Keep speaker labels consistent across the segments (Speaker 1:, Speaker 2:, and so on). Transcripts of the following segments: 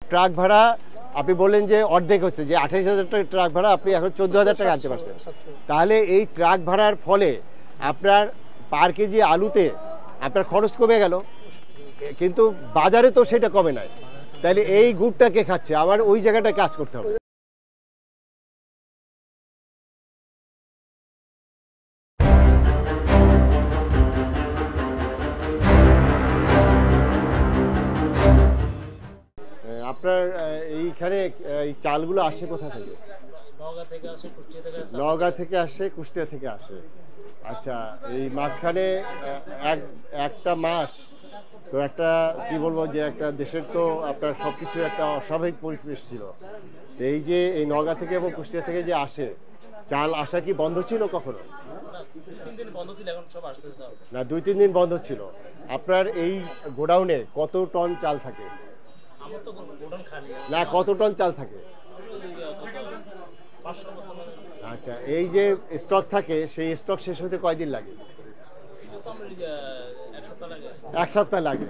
Speaker 1: Truck ভাড়া আপনি বললেন যে অর্ধেক হচ্ছে, যে 28,000 টাকা ট্রাক ভাড়া আপনি এখন 14,000 টাকা আনতে পারছেন। তাহলে এই ট্রাক ভাড়ার ফলে আপনার পার কেজি আলুতে আপনার খরচ কমে গেল, কিন্তু বাজারে তো সেটা কমে নাই। তাহলে এই গুড়টা কে খাচ্ছে? আবার ওই জায়গাটায় কাজ করতে হবে। আপনার এইখানে এই চালগুলো আসে কোথা থেকে? নওগাঁ থেকে আসে, কুষ্টিয়া থেকে আসে। আচ্ছা, এই মাঝখানে একটা মাস তো একটা কি বলবো, যে একটা দেশের তো আপনার সবকিছু একটা অস্বাভাবিক পরিবেশ ছিল। এই যে এই নওগাঁ থেকে এবং কুষ্টিয়া থেকে যে আসে চাল আসা কি বন্ধ ছিল কখনো? না, 2-3 দিন বন্ধ ছিল। আপনার এই গোডাউনে কত টন চাল থাকে? না, কত টন চাল থাকে? আচ্ছা, এই যে স্টক থাকে সেই স্টক শেষ হতে কয়দিন লাগে? 1 সপ্তাহ লাগে।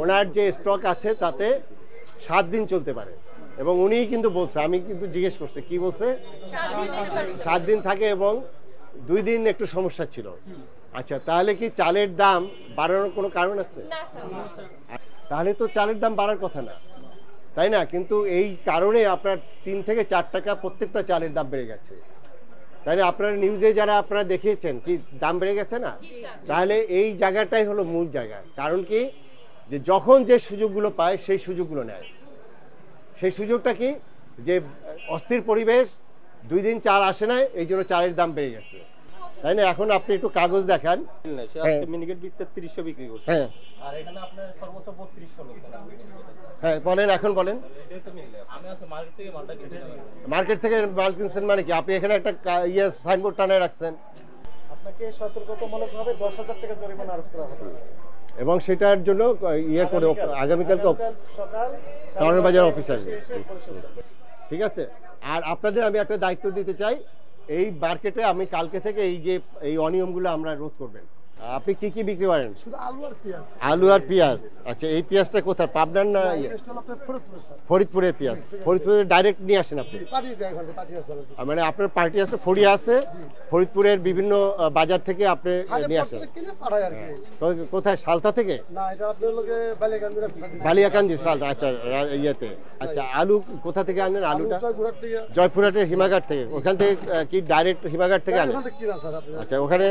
Speaker 1: ওনার যে স্টক আছে তাতে 7 দিন চলতে পারে, এবং উনিই কিন্তু বলছে, আমি কিন্তু জিজ্ঞেস করছি কি বলছে, 7 দিন থাকে এবং 2 দিন একটু সমস্যা ছিল। আচ্ছা, তাহলে কি চালের দাম বাড়ানোর কোনো কারণ আছে? তাহলে তো চালের দাম বাড়ার কথা না, তাই না? কিন্তু এই কারণে আপনার 3 থেকে 4 টাকা প্রত্যেকটা চালের দাম বেড়ে গেছে, তাই না? আপনারা নিউজে যারা আপনারা দেখিয়েছেন কি দাম বেড়ে গেছে না? তাহলে এই জায়গাটাই হলো মূল জায়গা। কারণ কি, যে যখন যে সুযোগগুলো পায় সেই সুযোগগুলো নেয়। সেই সুযোগটা কি, যে অস্থির পরিবেশ, 2 দিন চাল আসে না, এই জন্য চালের দাম বেড়ে গেছে, তাই না? এখন আপনি একটু কাগজ দেখান।
Speaker 2: মিনিকেট বিক্রি 300 বিক্রি করছে।
Speaker 1: হ্যাঁ,
Speaker 2: আর এখানে আপনার সর্বোচ্চ 3200 লোক।
Speaker 1: হ্যাঁ বলেন, এখন বলেন। মার্কেট থেকে মাল কিনছেন মানে কি? আপনি এখানে একটা সাইনবোর্ড টানায় রাখছেন,
Speaker 2: আপনাকে সতর্কতামূলকভাবে 10,000 টাকা জরিমানা আরোপ করা হবে,
Speaker 1: এবং সেটার জন্য করে আগামীকালকে টাউনের বাজার অফিস আসবে। ঠিক আছে। আর আপনাদের আমি একটা দায়িত্ব দিতে চাই, এই মার্কেটে আমি কালকে থেকে এই অনিয়মগুলো আমরা রোধ করবেন। আপনি কি কি বিক্রি করেন?
Speaker 3: শুধু আলু আর পেঁয়াজ।
Speaker 1: আলু আর পেঁয়াজ। আচ্ছা, এই পেঁয়াজটা কোথায়? পাবনার না ফরিদপুরের পেঁয়াজ? ফরিদপুরের ডাইরেক্ট নিয়ে আসেন আপনি? মানে আপনার পার্টি আছে, ফড়িয়া আছে, ফরিদপুরের বিভিন্ন বাজার থেকে আপনি নিয়ে আসেন? কোথায়? সালতা থেকে? বালিয়াকান্দি, সালতা। আচ্ছা, ইয়েতে। আচ্ছা, আলু কোথা থেকে আনেন? আলুটা জয়পুরহাটের হিমাঘাট থেকে। ওখান থেকে কি ডাইরেক্ট হিমাঘাট থেকে আনেন? আচ্ছা, ওখানে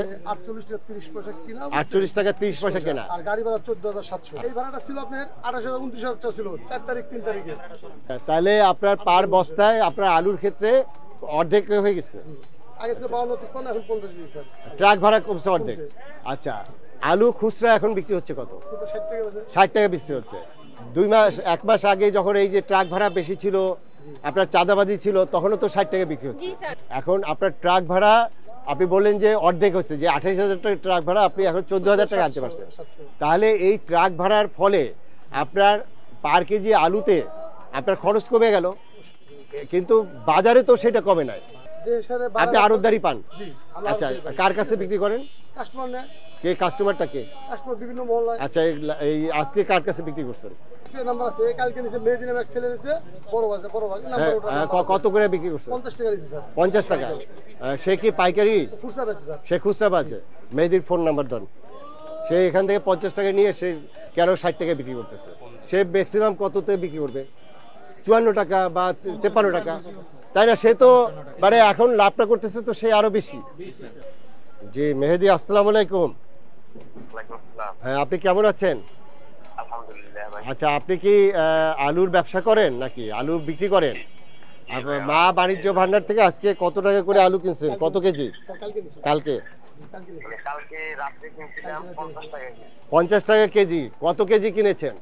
Speaker 1: 48 টাকা 30 পয়সা কেনা,
Speaker 3: আর গাড়ি ভাড়া 14,700। এই ভাড়াটা ছিল আপনার 28,000 29,000 টাকা ছিল 4 তারিখ 3 তারিখে।
Speaker 1: তাহলে আপনার পার বস্তায় আপনার আলুর ক্ষেত্রে অর্ধেক হয়ে গেছে।
Speaker 3: আগে ছিল 52-53, এখন 50 স্যার।
Speaker 1: ট্রাক ভাড়া কমছে অর্ধেক। আচ্ছা, আলু খুচরা এখন বিক্রি হচ্ছে কত? 60 টাকা বিক্রি হচ্ছে। 1 মাস আগে যখন এই যে ট্রাক ভাড়া বেশি ছিল, আপনার চাঁদাবাজি ছিল, তখনও তো 60 টাকা বিক্রি হচ্ছে। এখন আপনার ট্রাক ভাড়া আপনি বললেন যে অর্ধেক হচ্ছে, যে 28,000 টাকা ট্রাক ভাড়া আপনি এখন 14,000 টাকা আনতে পারছেন। তাহলে এই ট্রাক ভাড়ার ফলে আপনার পার কেজি আলুতে আপনার খরচ কমে গেল, কিন্তু বাজারে তো সেটা কমে নাই। আপনি আড়তদারি পান? আচ্ছা, কার কাছে বিক্রি করেন?
Speaker 3: কাস্টমার নেয়।
Speaker 1: কে কাস্টমারটা কে?
Speaker 3: কাস্টমার বিভিন্ন মহল্লায়।
Speaker 1: আচ্ছা, এই আজকে কার কাছে বিক্রি করছেন?
Speaker 3: নাম্বার আছে, কালকে নিচে মেহেদি নামে এক ছেলে নিচে, বড় নাম্বার ওটা।
Speaker 1: কত করে বিক্রি করছেন?
Speaker 3: 50 টাকা নিচে স্যার।
Speaker 1: 50 টাকা। সে কি পাইকারি?
Speaker 3: খুচরা বেচে স্যার।
Speaker 1: সে খুচরা বেচে। মেহেদির ফোন নাম্বার দেন। সে এখান থেকে 50 টাকা নিয়ে সে কেন 60 টাকা বিক্রি করতেছে? সে ম্যাক্সিমাম কততে বিক্রি করবে? 54 টাকা বা 53 টাকা, তাই না? সে তো মানে এখন লাভটা করতেছে তো সে আরো বেশি। জি মেহেদি, আসসালামু আলাইকুম। হ্যাঁ, আপনি কেমন আছেন? আচ্ছা, আপনি কি আলুর ব্যবসা করেন নাকি আলু বিক্রি করেন? মা বাণিজ্য ভান্ডার থেকে আজকে কত টাকা করে আলু কিনছেন? কত কেজি? কালকে 50 টাকা কেজি। কত কেজি কিনেছেন?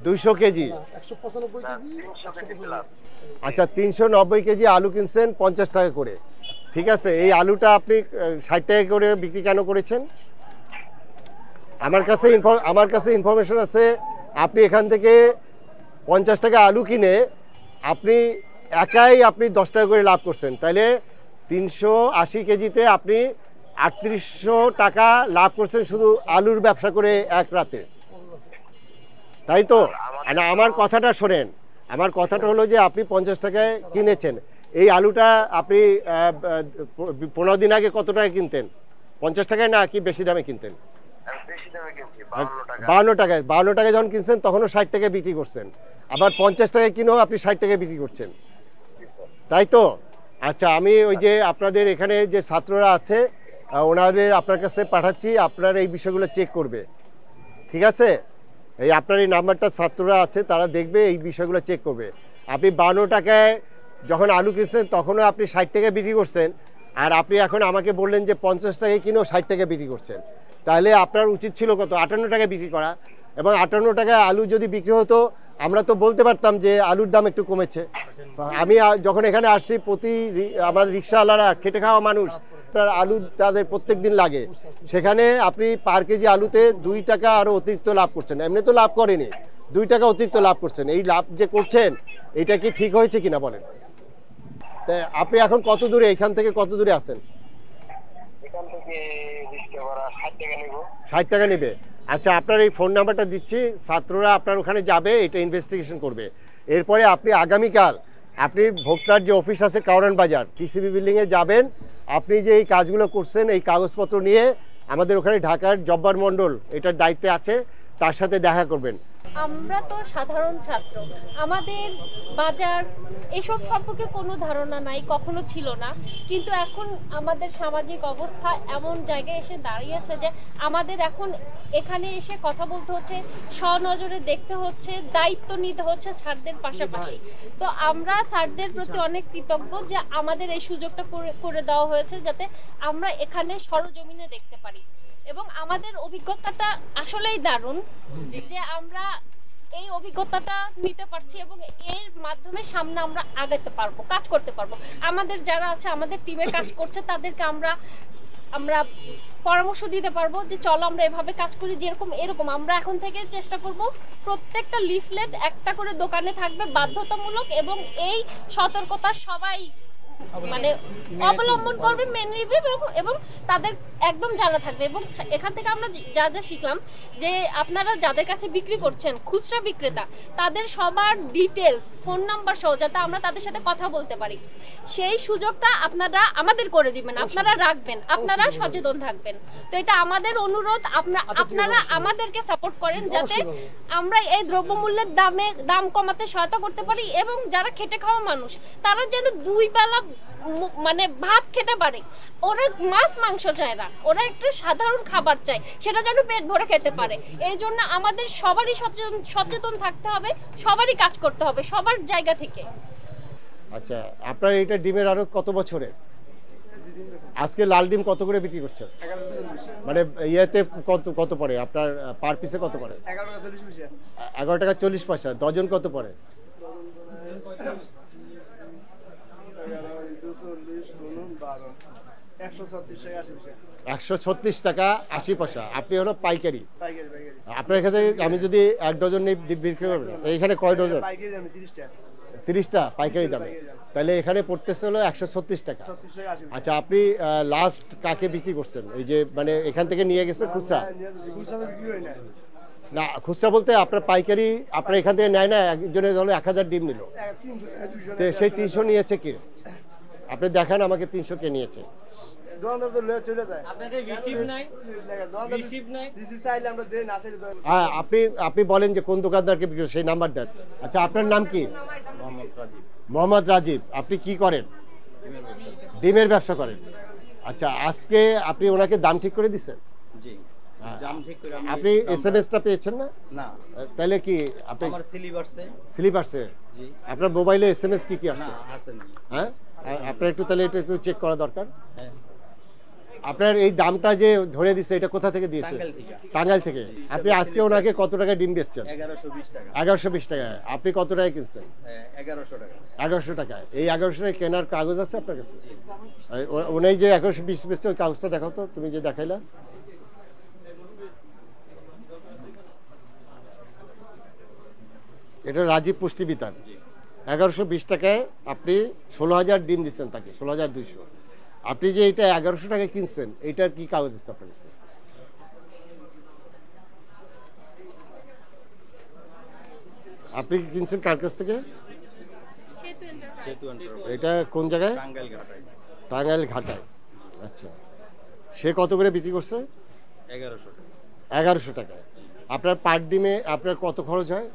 Speaker 1: 200 কেজি। আচ্ছা, 390 কেজি আলু কিনছেন 50 টাকা করে। ঠিক আছে, এই আলুটা আপনি 60 টাকা করে বিক্রি কেন করেছেন? আমার কাছে ইনফরমেশন আছে, আপনি এখান থেকে 50 টাকা আলু কিনে আপনি আপনি 10 টাকা করে লাভ করছেন। তাহলে 380 কেজিতে আপনি 3800 টাকা লাভ করছেন শুধু আলুর ব্যবসা করে এক রাতে। তাই তো? না, আমার কথাটা শোনেন, আমার কথাটা হলো যে আপনি 50 টাকায় কিনেছেন, এই আলুটা আপনি 15 দিন আগে কত টাকা কিনতেন? 50 টাকায় না কি বেশি দামে কিনতেন?
Speaker 4: বেশি দামে কিনছি 52 টাকা।
Speaker 1: 52 টাকায় যখন কিনছেন তখনও 60 টাকায় বিক্রি করছেন, আবার 50 টাকায় কিনেও আপনি 60 টাকায় বিক্রি করছেন, তাই তো? আচ্ছা, আমি ওই যে আপনাদের এখানে যে ছাত্ররা আছে ওনাদের আপনার কাছে পাঠাচ্ছি, আপনার এই বিষয়গুলো চেক করবে, ঠিক আছে? এই আপনার এই নাম্বারটা ছাত্ররা আছে, তারা দেখবে, এই বিষয়গুলো চেক করবে। আপনি 52 টাকায় যখন আলু কিনছেন তখনও আপনি 60 টাকায় বিক্রি করছেন, আর আপনি এখন আমাকে বললেন যে 50 টাকায় কিনেও 60 টাকায় বিক্রি করছেন, তাহলে আপনার উচিত ছিল কত? 58 টাকায় বিক্রি করা। এবং 58 টাকায় আলু যদি বিক্রি হতো আমরা তো বলতে পারতাম যে আলুর দাম একটু কমেছে। আমি যখন এখানে আসছি, আমার রিক্সাওয়ালারা খেটে খাওয়া মানুষ, তার আলু তাদের প্রত্যেক দিন লাগে, সেখানে আপনি পার কেজি আলুতে 2 টাকা আরও অতিরিক্ত লাভ করছেন। এমনি তো লাভ করেনি, 2 টাকা অতিরিক্ত লাভ করছেন। এই লাভ যে করছেন এটা কি ঠিক হয়েছে কিনা বলেন? তাই আপনি এখন কত দূরে, এখান থেকে কত দূরে আছেন?
Speaker 4: এখান থেকে রিক্সা ভাড়া 60 টাকা নিব।
Speaker 1: 60 টাকা নেবে। আচ্ছা, আপনার এই ফোন নাম্বারটা দিচ্ছি, ছাত্ররা আপনার ওখানে যাবে, এটা ইনভেস্টিগেশন করবে। এরপরে আপনি আগামীকাল আপনি ভোক্তার যে অফিস আছে কাউরান বাজার টিসিবি বিল্ডিংয়ে যাবেন। আপনি যে এই কাজগুলো করছেন এই কাগজপত্র নিয়ে আমাদের ওখানে ঢাকার জব্বার মণ্ডল এটার দায়িত্বে আছে, তার সাথে দেখা করবেন।
Speaker 5: আমরা তো সাধারণ ছাত্র, আমাদের বাজার এসব সম্পর্কে কোনো ধারণা নাই, কখনো ছিল না, কিন্তু এখন আমাদের সামাজিক অবস্থা এমন জায়গায় এসে দাঁড়িয়েছে যে আমাদের এখন এখানে এসে কথা বলতে হচ্ছে, স্বনজরে দেখতে হচ্ছে, দায়িত্ব নিতে হচ্ছে স্যারদের পাশাপাশি। তো আমরা স্যারদের প্রতি অনেক কৃতজ্ঞ যে আমাদের এই সুযোগটা করে দেওয়া হয়েছে, যাতে আমরা এখানে সরজমিনে দেখতে পারি। এবং আমাদের অভিজ্ঞতাটা আসলেই দারুণ যে আমরা এই অভিজ্ঞতাটা নিতে পারছি এবং এর মাধ্যমে সামনে আমরা আগাতে পারবো, কাজ করতে পারবো। আমাদের যারা আছে, আমাদের টিমে কাজ করছে, তাদেরকে আমরা পরামর্শ দিতে পারবো যে চলো আমরা এভাবে কাজ করি, যেরকম এরকম। আমরা এখন থেকে চেষ্টা করব প্রত্যেকটা লিফলেট একটা করে দোকানে থাকবে বাধ্যতামূলক, এবং এই সতর্কতা সবাই মানে অবলম্বন করবে, মেনে নিবে এবং তাদের একদম জানা থাকবে। এবং এখান থেকে আমরা যা যা শিখলাম যে আপনারা যাদের কাছে বিক্রি করছেন, খুচরা বিক্রেতা, তাদের সবার ডিটেলস, ফোন নাম্বার সহ, যাতে আমরা তাদের সাথে কথা বলতে পারি, সেই সুযোগটা আপনারা আমাদের করে দিবেন, আপনারা রাখবেন, আপনারা সচেতন থাকবেন। তো এটা আমাদের অনুরোধ, আপনারা আমাদেরকে সাপোর্ট করেন যাতে আমরা এই দ্রব্যমূল্যের দাম কমাতে সহায়তা করতে পারি, এবং যারা খেটে খাওয়া মানুষ তারা যেন 2 বেলা মানে ভাত খেতে পারে। ওরা মাছ মাংস চায় না, ওরা একটা সাধারণ খাবার চায়, সেটা যেন পেট ভরে খেতে পারে। এই জন্য আমাদের সবারই সচেতন থাকতে হবে, সবারই কাজ করতে হবে, সবার জায়গা থেকে।
Speaker 1: আচ্ছা, আপনার এটা ডিমের আরো কত বছরে? আজকে লাল ডিম কত করে বিক্রি করছেন? মানে ইয়েতে কত পড়ে আপনার পার পিসে? কত পড়ে? 11 টাকা 40 পয়সা। ডজন কত পড়ে? 136 টাকা 80 পয়সা। আপনি হলো পাইকারি। আপনার এখানে আমি যদি 1 ডজন বিক্রি করবেন, এইখানে কয় ডজন? 30টা পাইকারি দামে, তাহলে এখানে পড়তেছে হলো 136 টাকা। আচ্ছা, আপনি লাস্ট কাকে বিক্রি করছেন? এই যে মানে এখান থেকে নিয়ে গেছে খুচরা? না, খুচরা বলতে আপনার পাইকারি আপনার এখান থেকে নেয় না, একজনের হলো 1000 ডিম নিল, সেই 300 নিয়েছে কি? আপনি দেখান আমাকে 300 কে নিয়েছে। হ্যাঁ, আপনি বলেন যে কোন দোকানদারকে বিক্রি, সেই নাম্বার দেন। আচ্ছা, আপনার নাম কি? মোহাম্মদ রাজীব। আপনি কি করেন? ডিমের ব্যবসা করেন। আচ্ছা, আজকে আপনি ওনাকে দাম ঠিক করে দিচ্ছেন? আপনি এসএমএসটা পেয়েছেন না?
Speaker 6: না।
Speaker 1: তাহলে কি আপনি?
Speaker 6: আমার
Speaker 1: স্লিপ আসছে। আপনার মোবাইলে এসএমএস কি আসছে? হ্যাঁ, আপনার একটু তাহলে এটা একটু চেক করা দরকার। আপনার এই দামটা যে ধরে দিচ্ছে, এটা কোথা থেকে দিয়েছে? টাঙ্গাইল থেকে। আপনি আজকে ওনাকে কত টাকা ডিম বেচছেন? 1120 টাকা। আপনি কত টাকা কিনছেন? 1100 টাকা। এই 1100 টাকা কেনার কাগজ আছে আপনার কাছে? উনি যে 1120 বেচছে ওই কাগজটা দেখাও তো, তুমি যে দেখাইলা। এটা রাজীব পুষ্টি বিতান। 1120 টাকায় আপনি 16,000 ডিম দিচ্ছেন তাকে, 16,200। আপনি যে এটা 1100 টাকায় কিনছেন, এটার কি কাগজ দিচ্ছে আপনার কাছে? আপনি কি কিনছেন কার কাছ থেকে? এটা কোন জায়গায়? টাঙ্গাইল ঘাটায়। আচ্ছা, সে কত করে বিক্রি করছে? 1100 টাকায়। আপনার পার ডিমে আপনার কত খরচ হয়?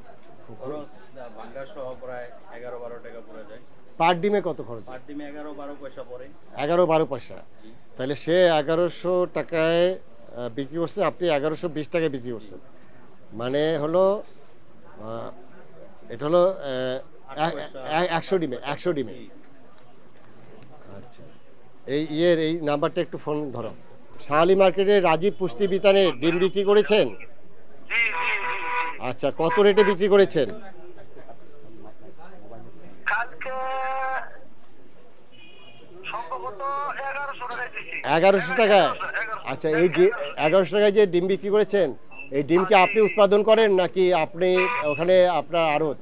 Speaker 1: পার ডিমে কত খরচ? 11-12 পয়সা। তাহলে সে 1100 টাকায় বিক্রি করছে, আপনি 1120 টাকায় বিক্রি করছেন। মানে হলো এটা হলো 100 ডিমে। আচ্ছা, এই নাম্বারটা একটু ফোন ধরো। শাহালি মার্কেটে রাজীব পুষ্টি বিতানে ডিম বিক্রি করেছেন? আচ্ছা, কত রেটে বিক্রি করেছেন?
Speaker 4: কালকে সম্ভবত
Speaker 1: 1100 টাকায়। আচ্ছা, এই 1100 টাকায় যে ডিম বিক্রি করেছেন, এই ডিম কি আপনি উৎপাদন করেন নাকি আপনি ওখানে আপনার আড়ত?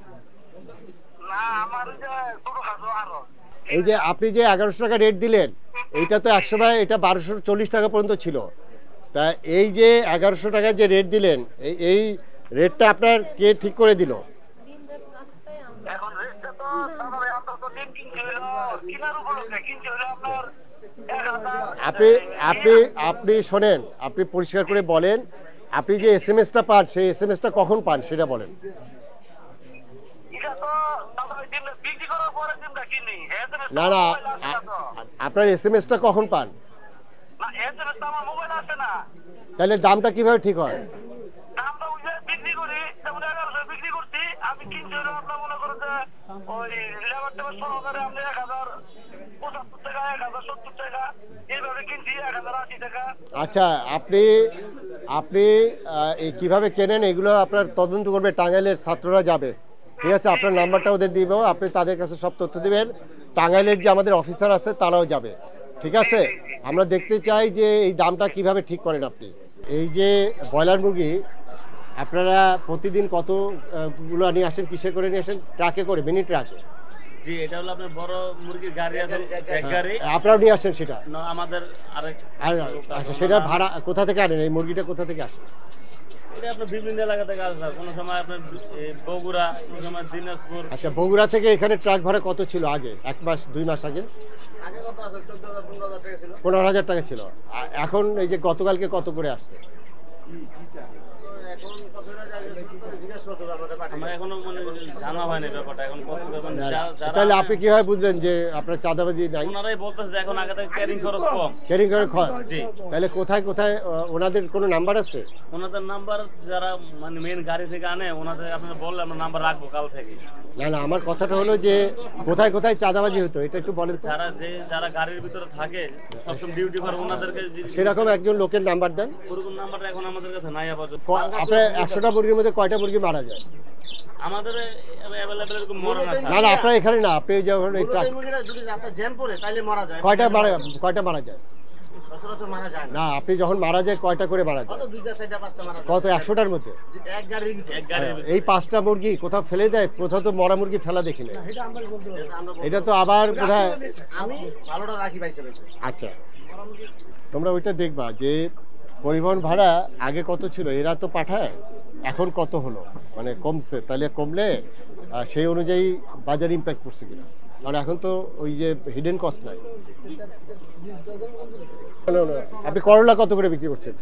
Speaker 1: এই যে আপনি যে 1100 টাকা রেট দিলেন, এইটা তো একসময় এটা 1240 টাকা পর্যন্ত ছিল। তা এই যে 1100 টাকায় যে রেট দিলেন, এই রেটটা আপনার কে ঠিক করে দিল? আপনি শোনেন, আপনি পরিষ্কার করে বলেন, আপনি যে SMS-টা পান সেই SMS-টা কখন পান সেটা বলেন। না না, আপনার SMS-টা কখন পান? তাহলে দামটা কিভাবে ঠিক হয়? আচ্ছা, আপনি কিভাবে কেনেন এগুলো আপনার তদন্ত করবে, টাঙ্গাইলের ছাত্ররা যাবে, ঠিক আছে? আপনার নাম্বারটা ওদের দিব, আপনি তাদের কাছে সব তথ্য দিবেন। টাঙ্গাইলের যে আমাদের অফিসার আছে তারাও যাবে, ঠিক আছে? আমরা দেখতে চাই যে এই দামটা কিভাবে ঠিক করেন আপনি। এই যে ব্রয়লার মুরগি আপনারা প্রতিদিন কতগুলো নিয়ে আসেন? কিসে করে নিয়ে আসেন? ট্রাকে করে, মিনি ট্রাকে?
Speaker 6: জি, এটা হলো আপনার বড় মুরগির গাড়ি আছে, এক গাড়ি।
Speaker 1: আপনারাও নিয়ে আসেন সেটা?
Speaker 6: না, আমাদের আরেক।
Speaker 1: আচ্ছা, সেটা ভাড়া কোথা থেকে আনেন? এই মুরগিটা কোথা থেকে আসে?
Speaker 6: এটা আপনার বিভিন্ন এলাকা থেকে আসে, কোনো সময় আপনার বগুড়া, কোনো সময় দিনাজপুর।
Speaker 1: আচ্ছা, বগুড়া থেকে এখানে ট্রাক ভাড়া কত ছিল আগে? 1 মাস 2 মাস আগে? 15,000 টাকা ছিল। এখন এই যে গতকালকে কত করে আসছে?
Speaker 6: জানা হয়নি ব্যাপারটা এখন।
Speaker 1: তাহলে আপনি কিভাবে বুঝলেন যে আপনার চাঁদাবাজি নাই?
Speaker 6: ওনারাই বলতেছে এখন আগে থেকে ক্যারিং খরচ কম।
Speaker 1: ক্যারিং খরচ কম।
Speaker 6: জি।
Speaker 1: তাহলে কোথায় কোথায় ওনাদের কোনো নাম্বার আছে?
Speaker 6: ওনাদের নাম্বার যারা মানে মেন গাড়ি থেকে আনে, ওনাদের আপনারা বললে আমরা নাম্বার রাখবো কাল থেকে।
Speaker 1: না না, আমার কথাটা হলো যে কোথায় কোথায় চাঁদাবাজি হতো এটা একটু বলেন।
Speaker 6: যারা গাড়ির ভিতরে থাকে সবসময় ডিউটি করে, ওনাদেরকে
Speaker 1: সেরকম একজন লোকের নাম্বার দেন।
Speaker 6: ওরকম নাম্বারটা এখন আমাদের কাছে নাই আপাতত।
Speaker 1: আপনার 100টা মুরগির মধ্যে কয়টা মুরগি মারা যায়?
Speaker 6: আমাদের অ্যাভেলেবল এরকম মরে না।
Speaker 1: না না, আপনার এখানে না, আপনি যখন এই ট্রাক
Speaker 3: যদি রাস্তা জ্যাম পড়ে তাহলে মারা যায়।
Speaker 1: কয়টা মারা যায়?
Speaker 3: সচরাচর মারা যায়
Speaker 1: না, আপনি যখন মারা যায় কয়টা করে মারা যায়?
Speaker 3: কত 2টা 4টা 5টা মারা যায়।
Speaker 1: কত? 100টার মধ্যে
Speaker 3: এক গাড়ির ভিতরে।
Speaker 1: এই 5টা মুরগি কোথাও ফেলে দেয়? কোথাও তো মরা মুরগি ফেলা দেখি না। এটা তো আবার কোথায়
Speaker 3: আমি ভালোটা রাখি পাইছে। আচ্ছা,
Speaker 1: তোমরা ওইটা দেখবা যে পরিবহন ভাড়া আগে কত ছিল, এরা তো পাঠায়, এখন কত হলো, মানে কমছে। তাহলে কমলে সেই অনুযায়ী বাজার ইম্প্যাক্ট পড়ছে কিনা, কারণ এখন তো ওই যে হিডেন কস্ট নাই। আপনি করলা কত করে বিক্রি করছেন?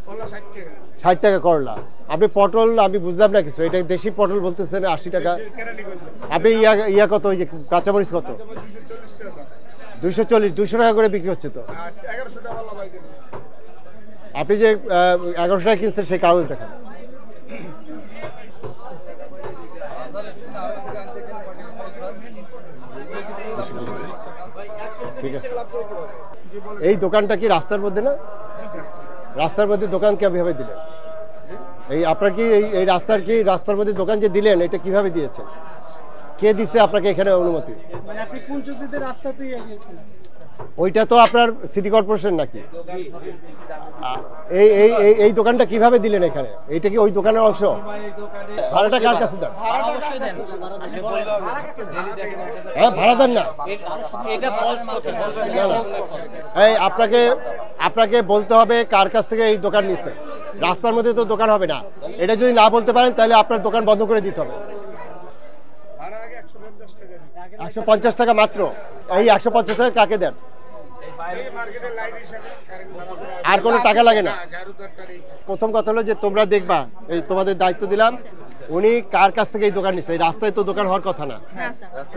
Speaker 1: 60 টাকা করলা। আপনি পটল, আমি বুঝলাম না কিছু, এটা দেশি পটল বলতেছেন 80 টাকা। আপনি ইয়া কত, ওই যে কাঁচামরিচ কত? 240, 200 টাকা করে বিক্রি হচ্ছে তো। আপনি যে 1100 টাকা কিনছেন সেই কাগজ দেখান। ঠিক আছে, এই দোকানটা কি রাস্তার মধ্যে না? রাস্তার মধ্যে দোকান কিভাবে দিলেন? এই আপনার কি এই রাস্তার মধ্যে দোকান যে দিলেন, এটা কিভাবে দিয়েছেন? কে দিচ্ছে আপনাকে এখানে অনুমতি?
Speaker 2: মানে আপনি কোন চুক্তিতে রাস্তাতে গিয়েছিলেন?
Speaker 1: ওইটা তো আপনার সিটি কর্পোরেশন নাকি? এই দোকানটা কিভাবে দিলেন এখানে? এইটা কি ওই দোকানের অংশ? ভাড়াটা কার কাছে দেন? হ্যাঁ, ভাড়া দেন না। এই আপনাকে বলতে হবে কার কাছ থেকে এই দোকান নিচ্ছে। রাস্তার মধ্যে তো দোকান হবে না। এটা যদি না বলতে পারেন তাহলে আপনার দোকান বন্ধ করে দিতে হবে। 150 টাকা মাত্র। এই 150 টাকা কাকে দেন? আর কোনো টাকা লাগে না। প্রথম কথা হলো যে তোমরা দেখবা, এই তোমাদের দায়িত্ব দিলাম, উনি কার কাছ থেকে এই দোকান নিচ্ছে? এই রাস্তায় তো দোকান হওয়ার কথা না,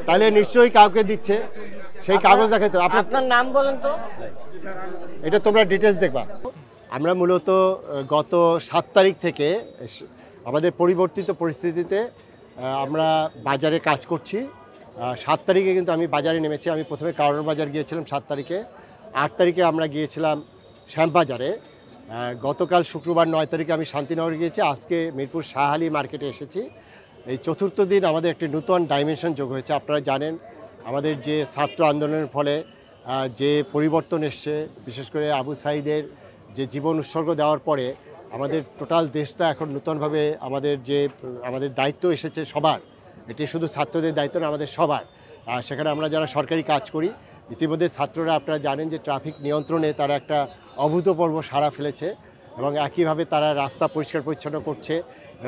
Speaker 1: তাহলে নিশ্চয়ই কাউকে দিচ্ছে, সেই কাগজ দেখাইতো।
Speaker 7: আপনার নাম বলেন তো?
Speaker 1: এটা তোমরা ডিটেলস দেখবা। আমরা মূলত গত 7 তারিখ থেকে আমাদের পরিবর্তিত পরিস্থিতিতে আমরা বাজারে কাজ করছি। 7 তারিখে কিন্তু আমি বাজারে নেমেছি। আমি প্রথমে কারণ বাজার গিয়েছিলাম 7 তারিখে, 8 তারিখে আমরা গিয়েছিলাম শ্যামবাজারে, গতকাল শুক্রবার 9 তারিখে আমি শান্তিনগর গিয়েছি, আজকে মিরপুর শাহালি মার্কেটে এসেছি। এই চতুর্থ দিন আমাদের একটি নতুন ডাইমেনশন যোগ হয়েছে। আপনারা জানেন আমাদের যে ছাত্র আন্দোলনের ফলে যে পরিবর্তন এসছে, বিশেষ করে আবু সাঈদের যে জীবন উৎসর্গ দেওয়ার পরে আমাদের টোটাল দেশটা এখন নতুনভাবে আমাদের দায়িত্ব এসেছে সবার। এটি শুধু ছাত্রদের দায়িত্ব না, আমাদের সবার। সেখানে আমরা যারা সরকারি কাজ করি, ইতিমধ্যে ছাত্ররা আপনারা জানেন যে ট্রাফিক নিয়ন্ত্রণে তারা একটা অভূতপূর্ব সাড়া ফেলেছে এবং একইভাবে তারা রাস্তা পরিষ্কার পরিচ্ছন্ন করছে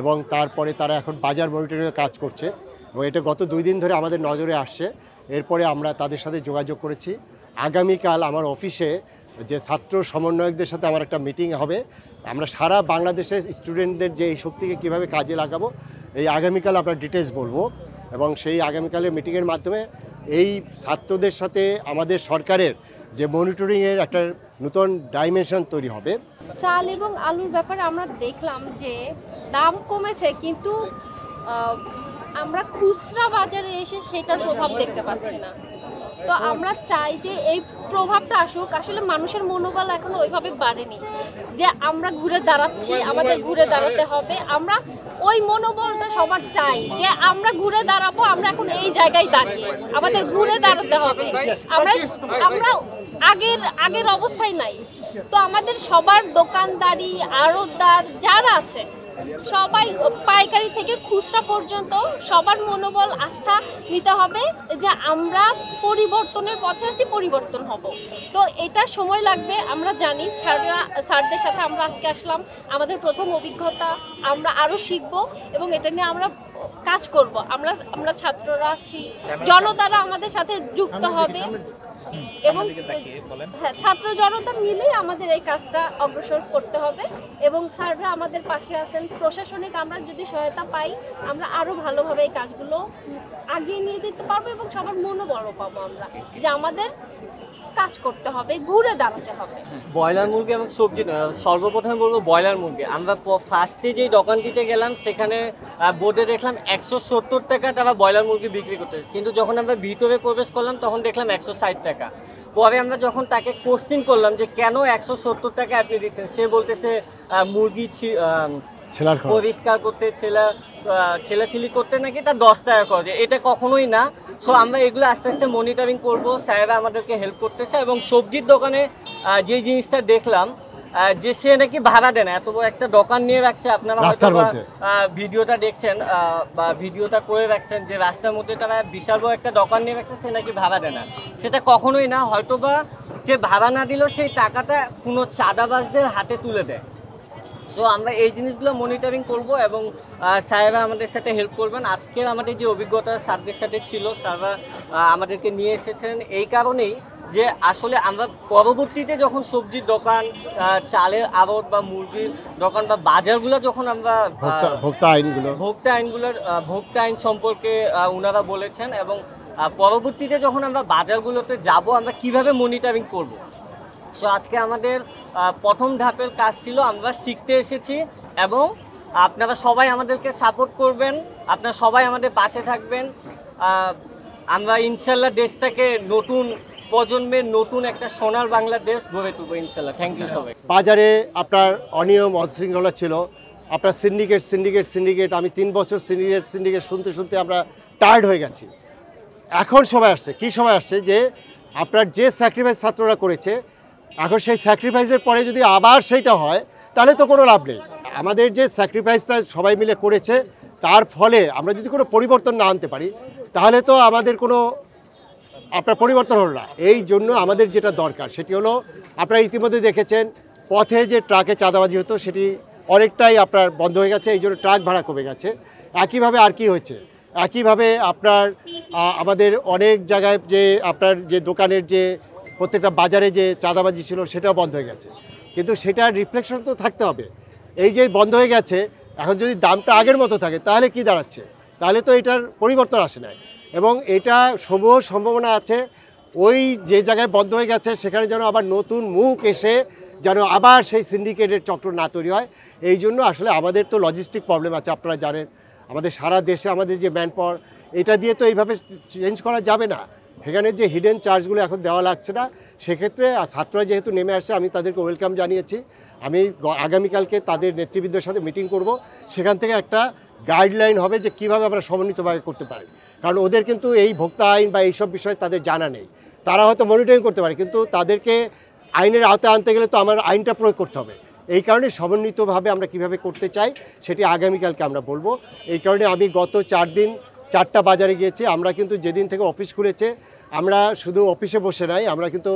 Speaker 1: এবং তারপরে তারা এখন বাজার মনিটরিংয়ে কাজ করছে এবং এটা গত 2 দিন ধরে আমাদের নজরে আসছে। এরপরে আমরা তাদের সাথে যোগাযোগ করেছি। আগামীকাল আমার অফিসে যে ছাত্র সমন্বয়কদের সাথে আমার একটা মিটিং হবে। আমরা সারা বাংলাদেশের স্টুডেন্টদের যে এই শক্তিকে কীভাবে কাজে লাগাবো, এই আগামীকাল আমরা ডিটেলস বলবো এবং সেই আগামীকালের মিটিংয়ের মাধ্যমে এই ছাত্রদের সাথে আমাদের সরকারের যে মনিটরিংয়ের একটা নতুন ডাইমেনশন তৈরি হবে।
Speaker 5: চাল এবং আলুর ব্যাপারে আমরা দেখলাম যে দাম কমেছে, কিন্তু আমরা খুচরা বাজারে এসে সেটার প্রভাব দেখতে পাচ্ছি না। তো আমরা চাই যে এই প্রভাবটা আসুক। আসলে মানুষের মনোবল এখনো ওইভাবে বাড়েনি যে আমরা ঘুরে দাঁড়াচ্ছি, আমাদের ঘুরে দাঁড়াতে হবে। আমরা ওই মনোবলটা সবার চাই যে আমরা ঘুরে দাঁড়াবো, আমরা এখন এই জায়গায় দাঁড়িয়ে আমাদের ঘুরে দাঁড়াতে হবে। আমরা আগের অবস্থায় নাই। তো আমাদের সবার দোকানদারি, আড়তদার যারা আছে সবাই, পাইকারি থেকে খুচরা পর্যন্ত সবার মনোবল আস্থা নিতে হবে যে আমরা পরিবর্তনের পথে আছি, পরিবর্তন হব। তো এটা সময় লাগবে, আমরা জানি। স্যারদের সাথে আমরা আজকে আসলাম, আমাদের প্রথম অভিজ্ঞতা, আমরা আরও শিখব এবং এটা নিয়ে আমরা কাজ করব। আমরা ছাত্ররা আছি, জনতারা আমাদের সাথে যুক্ত হবে এবং হ্যাঁ, ছাত্র জনতা মিলেই আমাদের এই কাজটা অগ্রসর করতে হবে এবং স্যাররা আমাদের পাশে আছেন। প্রশাসনিক আমরা যদি সহায়তা পাই, আমরা আরো ভালোভাবে এই কাজগুলো আগিয়ে নিয়ে যেতে পারবো এবং সবার মনোবল পাবো আমরা যে আমাদের কাজ করতে হবে, ঘুরে দাঁড়াতে হবে।
Speaker 7: ব্রয়লার মুরগি এবং সবজি, সর্বপ্রথমে বলবো ব্রয়লার মুরগি। আমরা ফার্স্টে যেই দোকানটিতে গেলাম সেখানে বোর্ডে দেখলাম 170 টাকা তারা ব্রয়লার মুরগি বিক্রি করতে, কিন্তু যখন আমরা ভিতরে প্রবেশ করলাম তখন দেখলাম 160 টাকা। পরে আমরা যখন তাকে কোশ্চেন করলাম যে কেন 170 টাকা আপনি দিচ্ছেন, সে বলতেছে মুরগি পরিষ্কার করতে, ছেলাছিলি করতে নাকি তার 10 টাকা করে। এটা কখনোই না। সো আমরা এগুলো আস্তে আস্তে মনিটরিং করবো, স্যারেরা আমাদেরকে হেল্প করতেছে। এবং সবজির দোকানে যে জিনিসটা দেখলাম যে সে নাকি ভাড়া দেয় না, এত বড় একটা দোকান নিয়ে রাখছে। আপনারা হয়তো ভিডিওটা দেখছেন বা ভিডিওটা করে রাখছেন যে রাস্তার মধ্যে তারা বিশাল বড় একটা দোকান নিয়ে রাখছে, সে নাকি ভাড়া দেয় না। সেটা কখনোই না। হয়তোবা সে ভাড়া না দিলেও সেই টাকাটা কোনো চাঁদাবাজদের হাতে তুলে দেয়। সো আমরা এই জিনিসগুলো মনিটরিং করব এবং স্যারেরা আমাদের সাথে হেল্প করবেন। আজকের আমাদের যে অভিজ্ঞতা স্যারদের সাথে ছিল, স্যাররা আমাদেরকে নিয়ে এসেছেন এই কারণেই যে আসলে আমরা পরবর্তীতে যখন সবজির দোকান, চালের আড়ত বা মুরগির দোকান বা বাজারগুলো যখন আমরা ভোক্তা আইন সম্পর্কে ওনারা বলেছেন এবং পরবর্তীতে যখন আমরা বাজারগুলোতে যাব আমরা কিভাবে মনিটরিং করব। সো আজকে আমাদের প্রথম ধাপের কাজ ছিল, আমরা শিখতে এসেছি এবং আপনারা সবাই আমাদেরকে সাপোর্ট করবেন, আপনারা সবাই আমাদের পাশে থাকবেন। আমরা ইনশাল্লাহ দেশটাকে নতুন প্রজন্মের নতুন একটা সোনার বাংলাদেশ গড়ে তুলবো ইনশাল্লাহ। থ্যাংক ইউ সবাই।
Speaker 1: বাজারে আপনার অনিয়ম অশৃঙ্খলা ছিল, আপনার সিন্ডিকেট আমি 3 বছর সিন্ডিকেট শুনতে আমরা টায়ার্ড হয়ে গেছি। এখন সময় আসছে, কি সময় আসছে যে আপনার যে স্যাক্রিফাইস ছাত্ররা করেছে, এখন সেই স্যাক্রিফাইসের পরে যদি আবার সেইটা হয় তাহলে তো কোনো লাভ নেই। আমাদের যে স্যাক্রিফাইসটা সবাই মিলে করেছে তার ফলে আমরা যদি কোনো পরিবর্তন না আনতে পারি তাহলে তো আমাদের কোনো আপনার পরিবর্তন হলো না। এই জন্য আমাদের যেটা দরকার সেটি হলো, আপনারা ইতিমধ্যে দেখেছেন পথে যে ট্রাকে চাঁদাবাজি হতো সেটি অনেকটাই আপনার বন্ধ হয়ে গেছে, এই জন্য ট্রাক ভাড়া কমে গেছে। একইভাবে আর কি হয়েছে, একইভাবে আপনার আমাদের অনেক জায়গায় যে আপনার যে দোকানের যে প্রত্যেকটা বাজারে যে চাঁদাবাজি ছিল সেটাও বন্ধ হয়ে গেছে, কিন্তু সেটার রিফ্লেকশন তো থাকতে হবে। এই যে বন্ধ হয়ে গেছে, এখন যদি দামটা আগের মতো থাকে তাহলে কি দাঁড়াচ্ছে? তাহলে তো এটার পরিবর্তন আসে নাই, এবং এটা সমূহ সম্ভাবনা আছে ওই যে জায়গায় বন্ধ হয়ে গেছে সেখানে যেন আবার নতুন মুখ এসে যেন আবার সেই সিন্ডিকেটের চক্র না তৈরি হয়। এই জন্য আসলে আমাদের তো লজিস্টিক প্রবলেম আছে, আপনারা জানেন আমাদের সারা দেশে আমাদের যে ম্যান পাওয়ার, এটা দিয়ে তো এইভাবে চেঞ্জ করা যাবে না। সেখানে যে হিডেন চার্জগুলো এখন দেওয়া লাগছে না, সেক্ষেত্রে ছাত্ররা যেহেতু নেমে আসছে আমি তাদেরকে ওয়েলকাম জানিয়েছি। আমি আগামীকালকে তাদের নেতৃবৃন্দের সাথে মিটিং করব, সেখান থেকে একটা গাইডলাইন হবে যে কীভাবে আমরা সমন্বিতভাবে করতে পারি। কারণ ওদের কিন্তু এই ভোক্তা আইন বা এইসব বিষয়ে তাদের জানা নেই, তারা হয়তো মনিটরিং করতে পারে, কিন্তু তাদেরকে আইনের আওতায় আনতে গেলে তো আমার আইনটা প্রয়োগ করতে হবে। এই কারণে সমন্বিতভাবে আমরা কিভাবে করতে চাই সেটি আগামীকালকে আমরা বলবো। এই কারণে আমি গত 4 দিন 4টা বাজারে গিয়েছি। আমরা কিন্তু যেদিন থেকে অফিস খুলেছে আমরা শুধু অফিসে বসে নাই, আমরা কিন্তু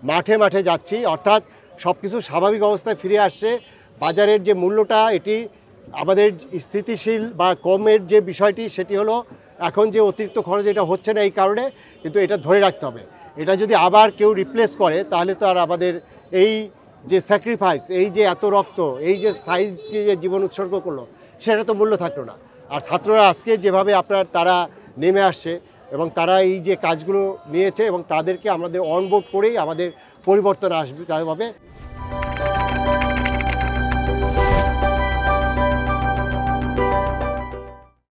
Speaker 1: মাঠে মাঠে যাচ্ছি, অর্থাৎ সব কিছু স্বাভাবিক অবস্থায় ফিরে আসছে। বাজারের যে মূল্যটা এটি আমাদের স্থিতিশীল বা কমের যে বিষয়টি সেটি হলো এখন যে অতিরিক্ত খরচ এটা হচ্ছে না এই কারণে, কিন্তু এটা ধরে রাখতে হবে। এটা যদি আবার কেউ রিপ্লেস করে তাহলে তো আর আমাদের এই যে স্যাক্রিফাইস, এই যে এত রক্ত, এই যে সাইজকে যে জীবন উৎসর্গ করলো সেটা তো মূল্য থাকলো না। আর ছাত্ররা আজকে যেভাবে তারা নেমে আসছে এবং তারা এই যে কাজগুলো নিয়েছে এবং তাদেরকে আমাদের অনবোর্ড করেই আমাদের পরিবর্তন আসবে।